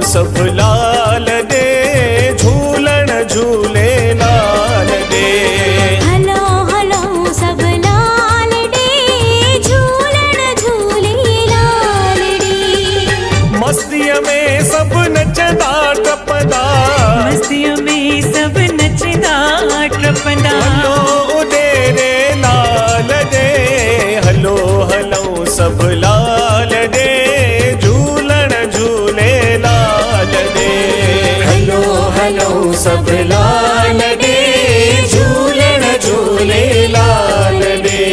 सब लाल दे झूलन झूले लाल दे। Hello hello सब लाल दे झूलन झूले लाल दे। मस्तियों में सब नचदा टपदा, मस्तियों में सब नचदा टपदा। हलो दे रे लाल दे, हलो हलो सब लाल दे झूलन झूले लाल दे। हलो हलो सब लाल दे झूलन झूले लाल दे।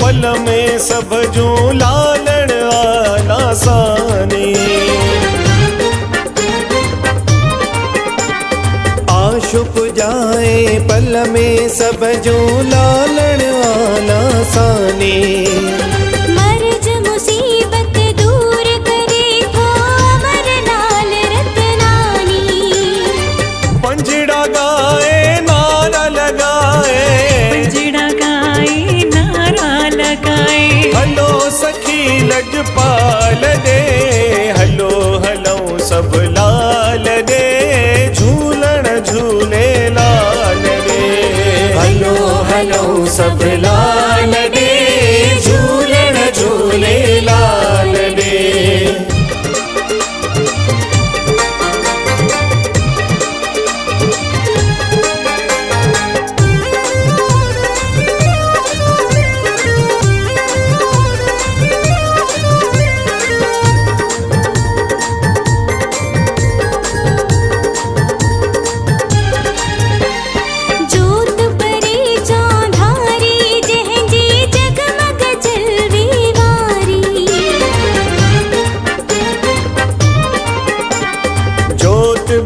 पल में सब जो लालण आला सानी, आशुप जाए पल में सब जो लालण आला सानी। मर्ज मुसीबत दूर करे थो अमर लाल रतनानी। पंजड़ा गाए नारा लगाए, पंजड़ा गाए नारा लगाए। हलो सखी लजपाल दे, हलो हलो सब लाल दे झूलन झूले लाल दे। हलो हलो सब लाल दे झूलन झूले लाल दे।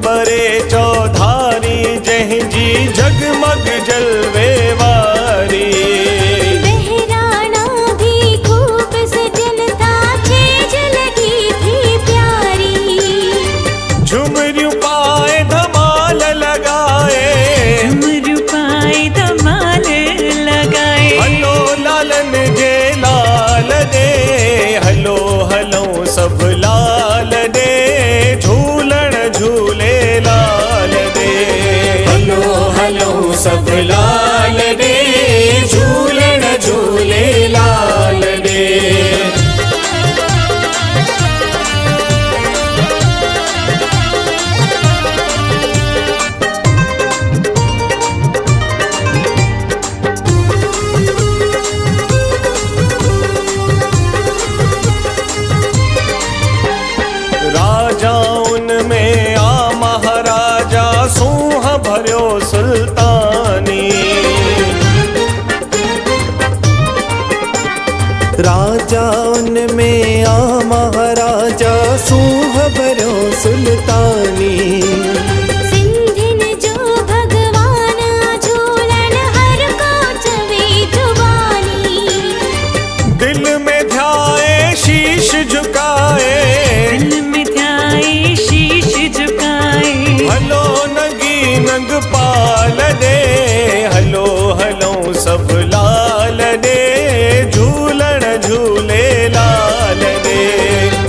बरे चौधारी जहजी जगमग जलवे वारी। बहराना भी खूब सजनता छेज लगी थी प्यारी। झुमरियों पाए धमाल लगाए, झुमरियों पाए धमाल लगाए। हलो लालन जे लाल दे, हलो हलो सब लाल दे झूलन झूले लाल दे। हलो हलो सब लाल दे झूलन झूले लाल दे। राजाउन में आ महाराजा सूह भर्यो सुल्तानी। राजाउन में आ महाराजा सूह भर्यो सुल्तानी। सिंधिन जो भगवान झूलन हर को चवे जुबानी। दिल में ध्याए शीश झुकाए, दिल में ध्याए शीश झुकाए। हलो नगी नंग पाल दे, हलो हलो सब लाल दे झूलन झूले लाल दे।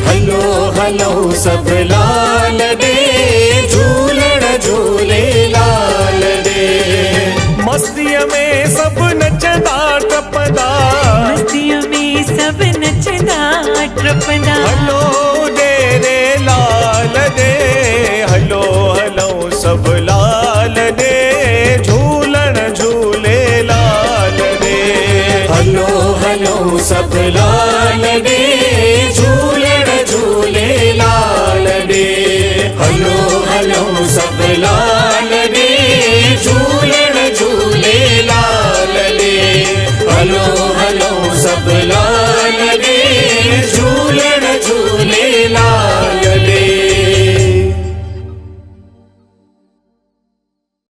हलो हलो सब लाल दे झूलन झूले लाल दे। मस्तियों में सब नचदा टपदा, मस्तियों में सब नचदा टपदा। हलो दे रे लाल दे, हलो हलो सब लाल दे झूलन झूले लाल दे। हलो हलो सब लाल ॾे झूलण झूलेलाल ॾे हलो हलो सभु लाल